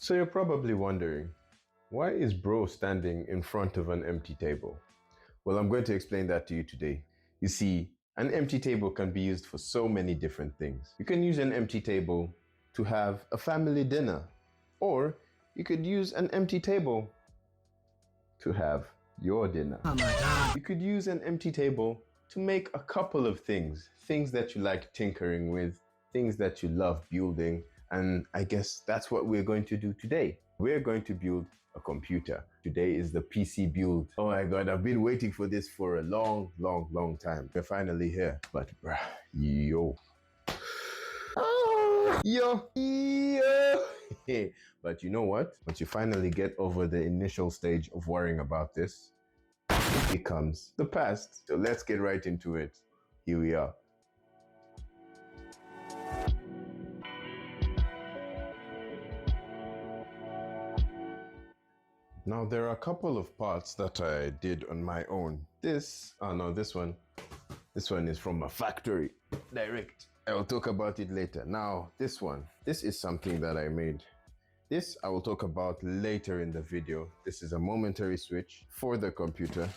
So you're probably wondering, why is bro standing in front of an empty table? Well, I'm going to explain that to you today. You see, an empty table can be used for so many different things. You can use an empty table to have a family dinner, or you could use an empty table to have your dinner. Oh my God. You could use an empty table to make a couple of things that you like tinkering with, things that you love building, and I guess that's what we're going to do today. We're going to build a computer. Today is the PC build. Oh my God, I've been waiting for this for a long time. We're finally here. But bruh, yo. Yo. But you know what? Once you finally get over the initial stage of worrying about this, it becomes the past. So let's get right into it. Here we are. Now there are a couple of parts that I did on my own. This one is from a factory, direct. I will talk about it later. Now this is something that I made. This I will talk about later in the video. This is a momentary switch for the computer.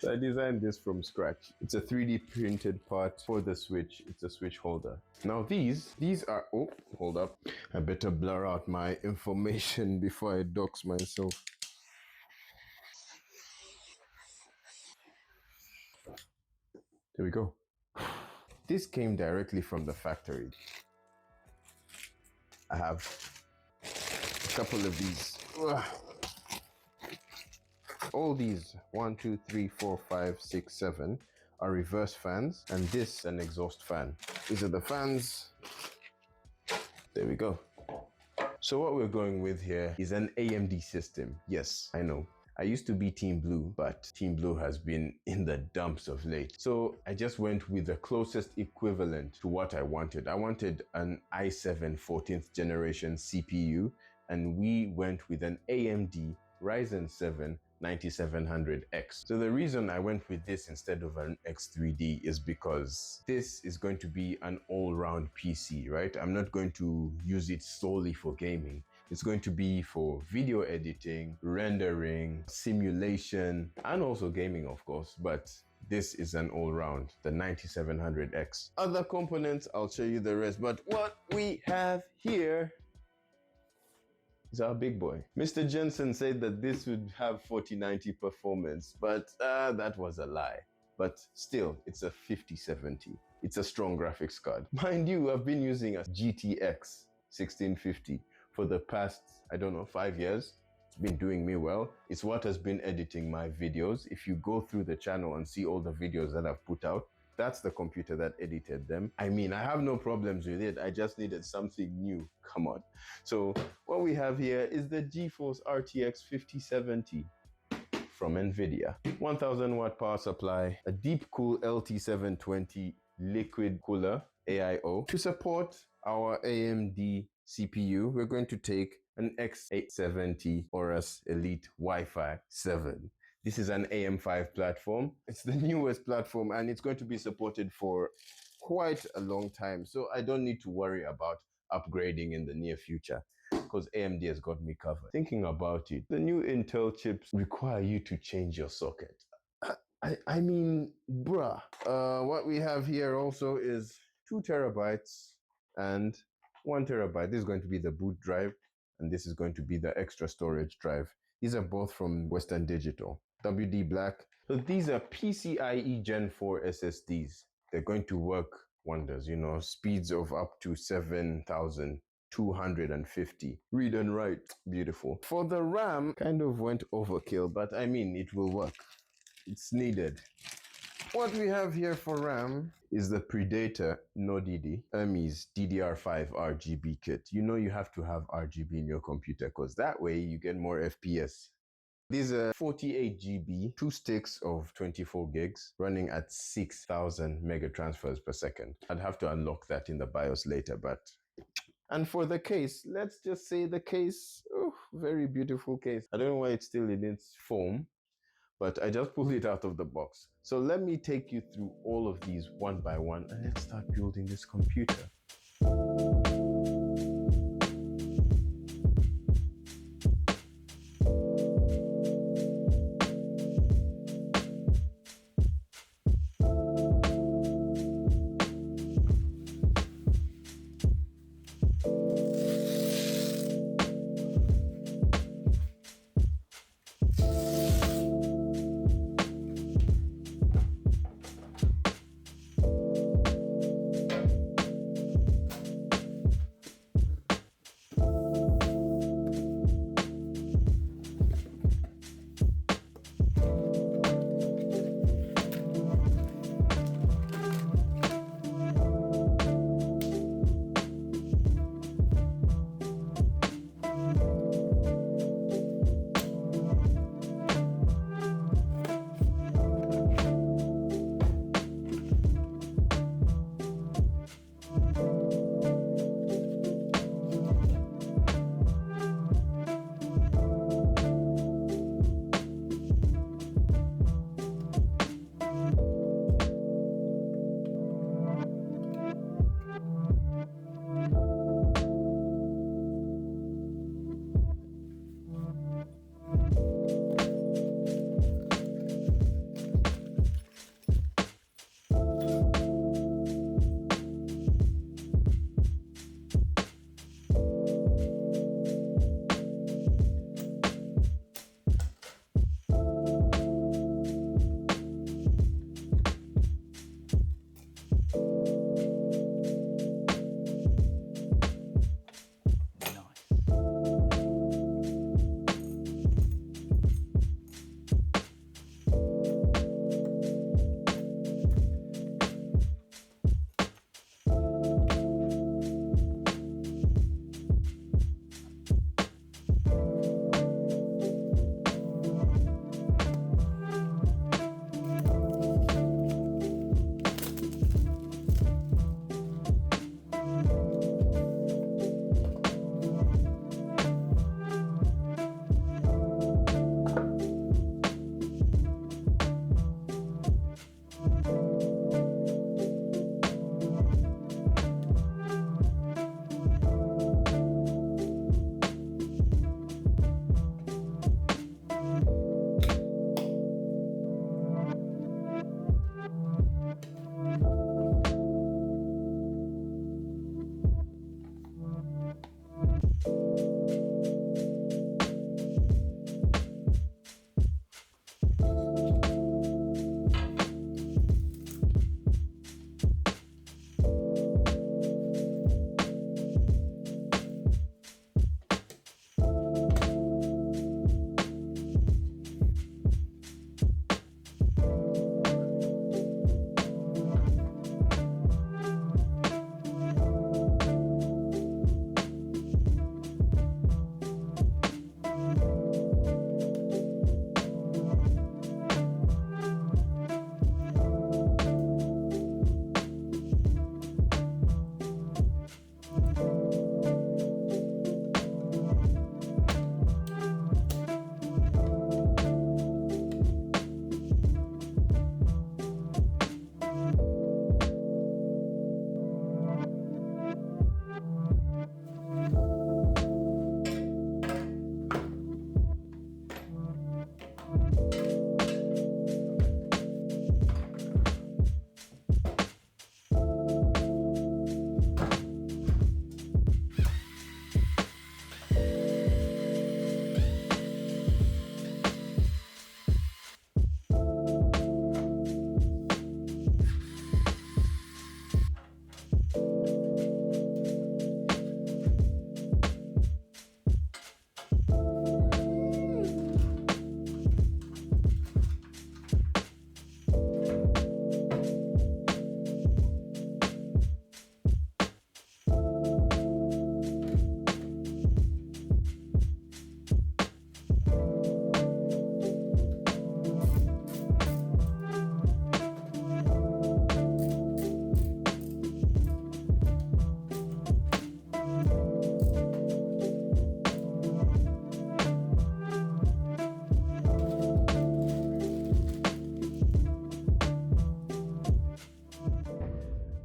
So I designed this from scratch. It's a 3D printed part for the switch. It's a switch holder. Now these are, oh, hold up. I better blur out my information before I dox myself. There we go. This came directly from the factory. I have a couple of these. All these 1, 2, 3, 4, 5, 6, 7 are reverse fans, and this an exhaust fan. These are the fans. There we go. So what we're going with here is an AMD system. Yes, I know. I used to be Team Blue, but Team Blue has been in the dumps of late. So I just went with the closest equivalent to what I wanted. I wanted an i7 14th generation CPU, and we went with an AMD Ryzen 7 9700X. So the reason I went with this instead of an X3D is because this is going to be an all-round PC, right? I'm not going to use it solely for gaming. It's going to be for video editing, rendering, simulation, and also gaming, of course, but this is an all-round, the 9700X. Other components, I'll show you the rest, but what we have here is our big boy. Mr. Jensen said that this would have 4090 performance, but that was a lie. But still, it's a 5070. It's a strong graphics card. Mind you, I've been using a GTX 1650 for the past, I don't know, 5 years. It's been doing me well. It's what has been editing my videos. If you go through the channel and see all the videos that I've put out, that's the computer that edited them. I mean, I have no problems with it. I just needed something new. Come on. So what we have here is the GeForce RTX 5070 from NVIDIA. 1000 watt power supply, a DEEPCOOL LT720 liquid cooler, AIO. To support our AMD CPU, we're going to take an X870 AORUS Elite Wi-Fi 7. This is an AM5 platform. It's the newest platform and it's going to be supported for quite a long time. So I don't need to worry about upgrading in the near future because AMD has got me covered. Thinking about it, the new Intel chips require you to change your socket. I mean, bruh. What we have here also is 2 terabytes and 1 terabyte. This is going to be the boot drive and this is going to be the extra storage drive. These are both from Western Digital. WD Black. So these are PCIe Gen 4 SSDs. They're going to work wonders, you know, speeds of up to 7,250. Read and write, beautiful. For the RAM, kind of went overkill, but I mean, it will work. It's needed. What we have here for RAM is the Predator NoDD Hermes DDR5 RGB kit. You know you have to have RGB in your computer because that way you get more FPS. These are 48 GB, 2 sticks of 24 gigs running at 6,000 mega transfers per second. I'd have to unlock that in the BIOS later, but... And for the case, let's just say the case, oh, very beautiful case. I don't know why it's still in its foam, but I just pulled it out of the box. So let me take you through all of these one by one and let's start building this computer.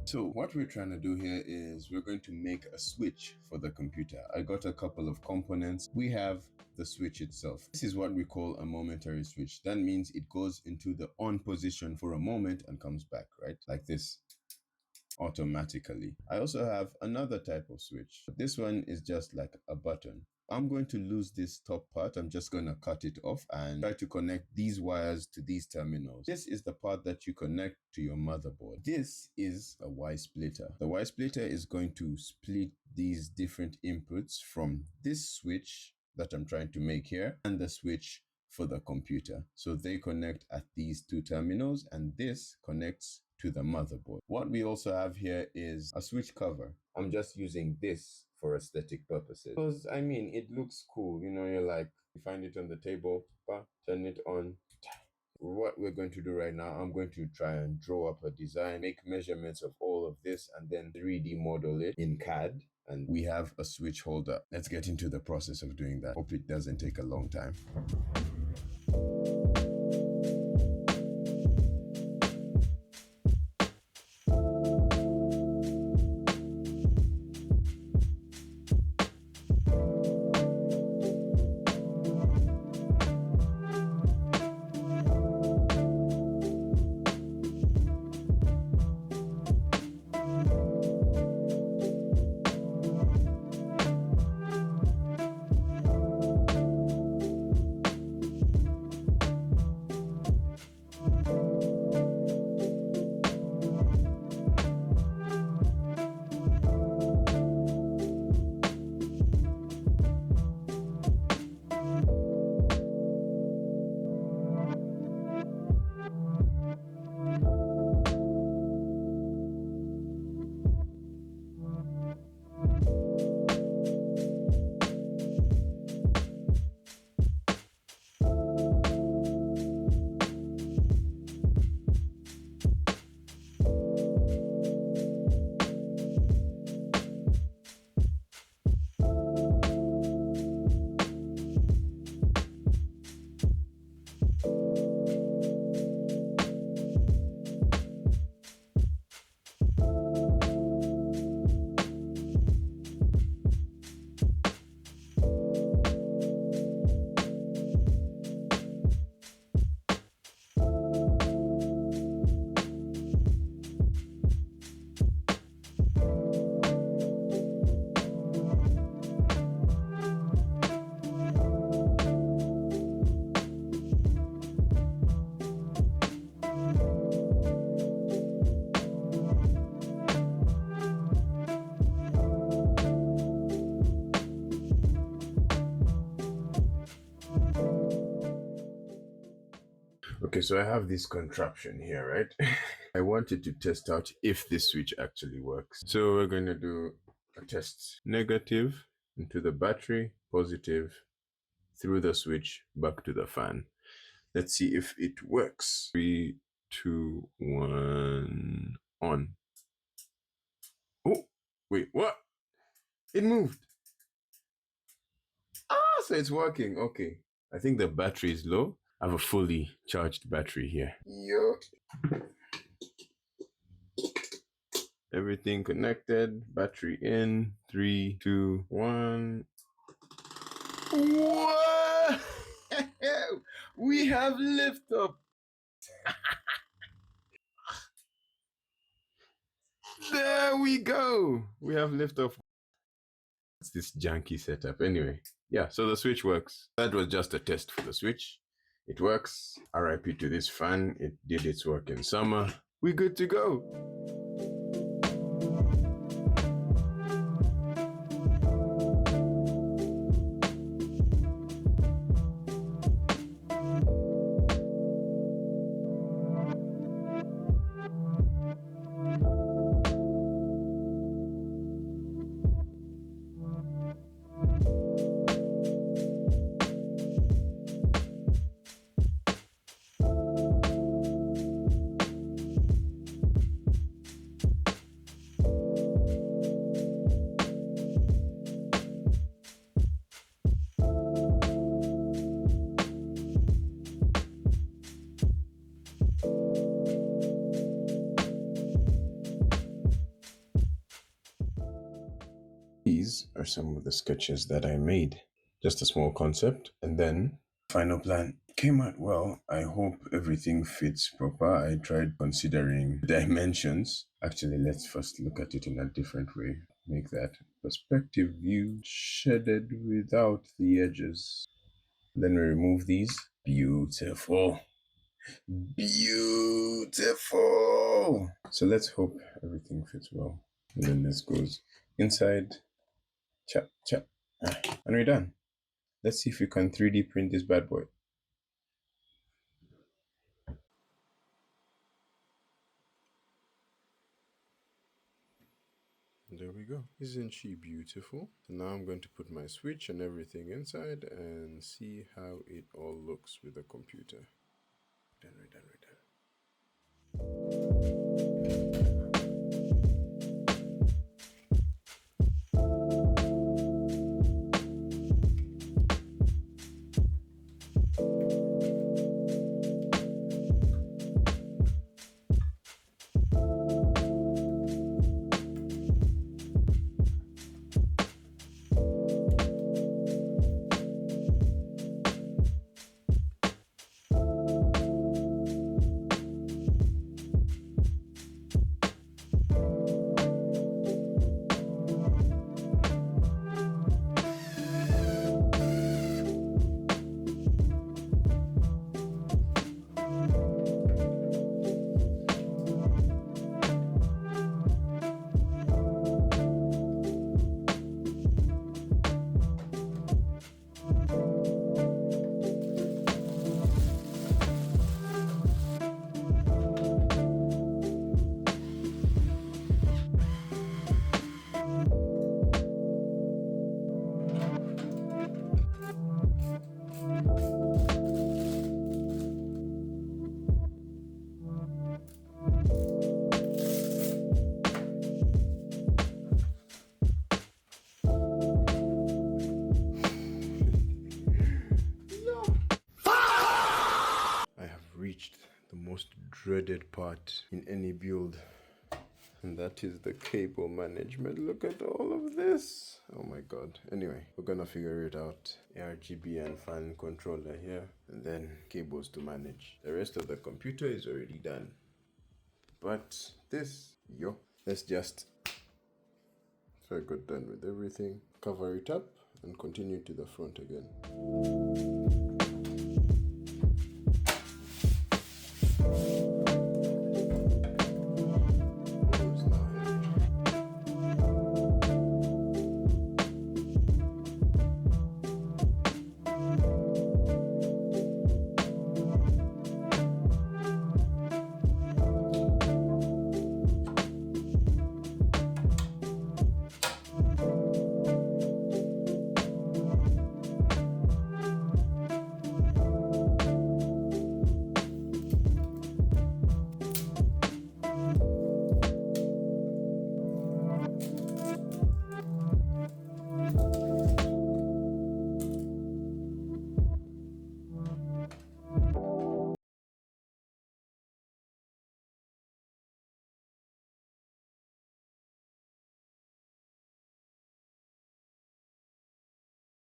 So what we're trying to do here is we're going to make a switch for the computer. I got a couple of components. We have the switch itself. This is what we call a momentary switch. That means it goes into the on position for a moment and comes back, right? Like this, automatically. I also have another type of switch. This one is just like a button. I'm going to lose this top part. I'm just going to cut it off and try to connect these wires to these terminals. This is the part that you connect to your motherboard. This is a Y splitter. The Y splitter is going to split these different inputs from this switch that I'm trying to make here and the switch for the computer. So they connect at these two terminals and this connects to the motherboard. What we also have here is a switch cover. I'm just using this for aesthetic purposes because I mean it looks cool. You know, you're like, you find it on the table, turn it on. What we're going to do right now, I'm going to try and draw up a design, make measurements of all of this, and then 3D model it in CAD. And we have a switch holder. Let's get into the process of doing that. Hope it doesn't take a long time. Okay, so I have this contraption here, right? I wanted to test out if this switch actually works. So we're going to do a test. Negative into the battery, positive through the switch back to the fan. Let's see if it works. 3, 2, 1, on. Oh, wait, what? It moved. Ah, so it's working. Okay. I think the battery is low. I have a fully charged battery here. Yo. Everything connected. Battery in. 3, 2, 1. What? We have lift up. There we go. We have lift off. What's this janky setup? Anyway, yeah, so the switch works. That was just a test for the switch. It works. RIP to this fan. It did its work in summer. We're good to go. these are some of the sketches that I made. Just a small concept, and then final plan. Came out well. I hope everything fits proper. I tried considering dimensions. Actually, let's first look at it in a different way. Make that perspective view shaded without the edges. Then we remove these. Beautiful. Beautiful. So let's hope everything fits well. And then this goes inside. Chap, chap. And we're done. Let's see if we can 3D print this bad boy. There we go. Isn't she beautiful? So now I'm going to put my switch and everything inside and see how it all looks with the computer. Done, we're done, we're done. The most dreaded part in any build, and that is the cable management. Look at all of this. Oh my god. Anyway, we're gonna figure it out. RGB and fan controller here, and then cables to manage. The rest of the computer is already done, but this, let's just, so I got done with everything, cover it up and continue to the front again.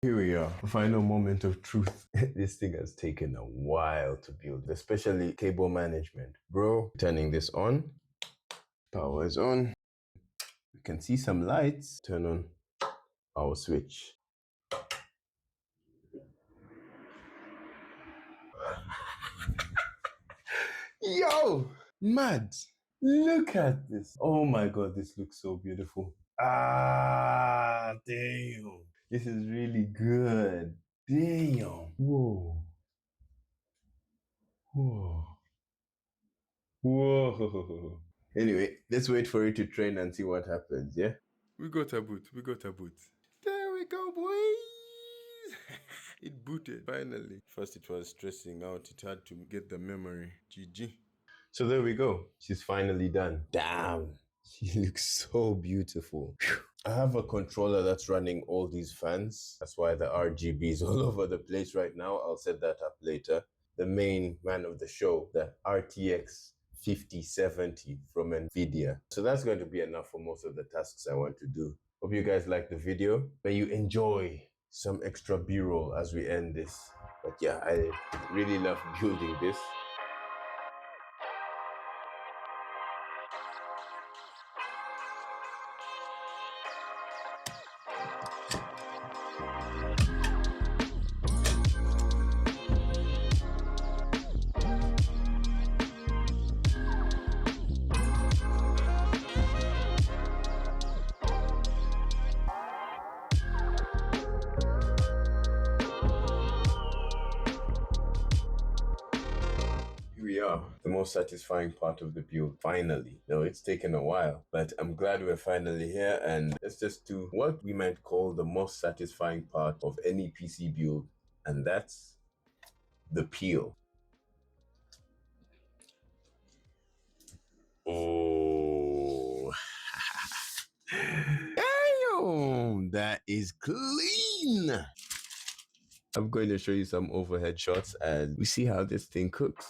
Here we are, final moment of truth. This thing has taken a while to build, especially cable management. Bro, turning this on, power is on. You can see some lights. Turn on our switch. Yo, mad. Look at this. Oh my god, this looks so beautiful. Ah, damn. This is really good. Damn. Whoa. Whoa. Whoa. Anyway, let's wait for it to train and see what happens, yeah? We got a boot. There we go, boys. It booted, finally. First it was stressing out. It had to get the memory. GG. So there we go. She's finally done. Damn. She looks so beautiful. Whew. I have a controller that's running all these fans. That's why the RGB is all over the place right now. I'll set that up later. The main man of the show, the RTX 5070 from NVIDIA. So that's going to be enough for most of the tasks I want to do. Hope you guys like the video. May you enjoy some extra B-roll as we end this. But yeah, I really love building this. We are the most satisfying part of the build. Finally, no, it's taken a while, but I'm glad we're finally here. And let's just do what we might call the most satisfying part of any PC build, and that's the peel. Oh, damn, that is clean. I'm going to show you some overhead shots, and we see how this thing cooks.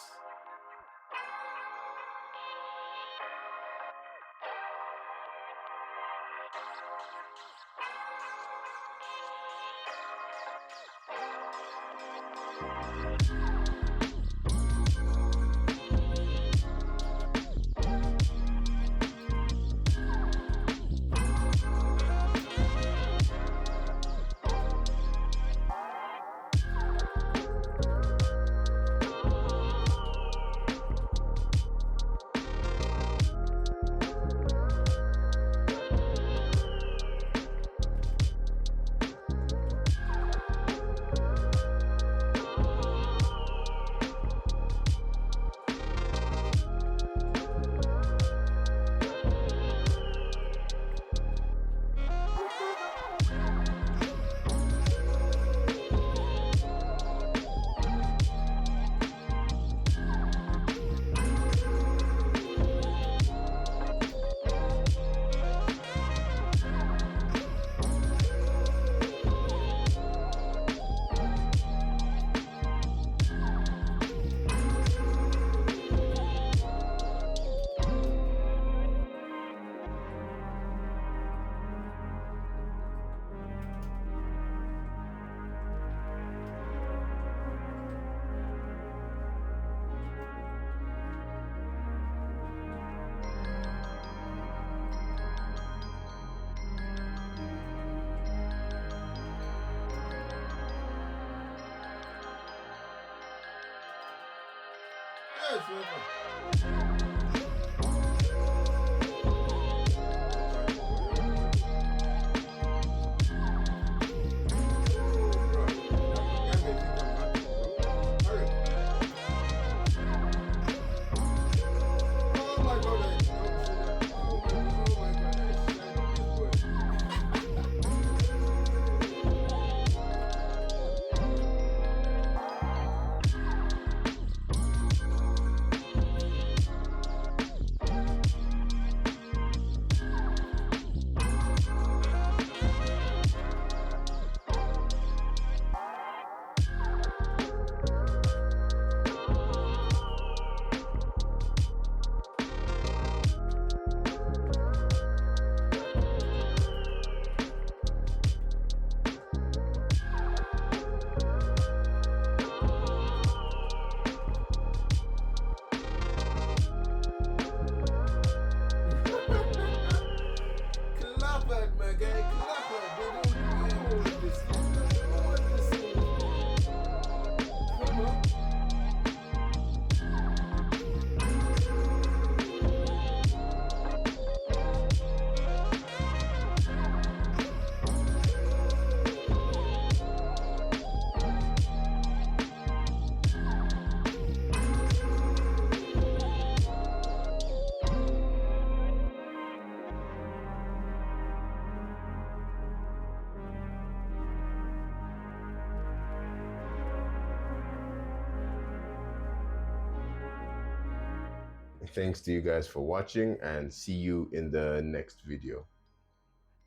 Thanks to you guys for watching, and see you in the next video.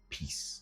Peace.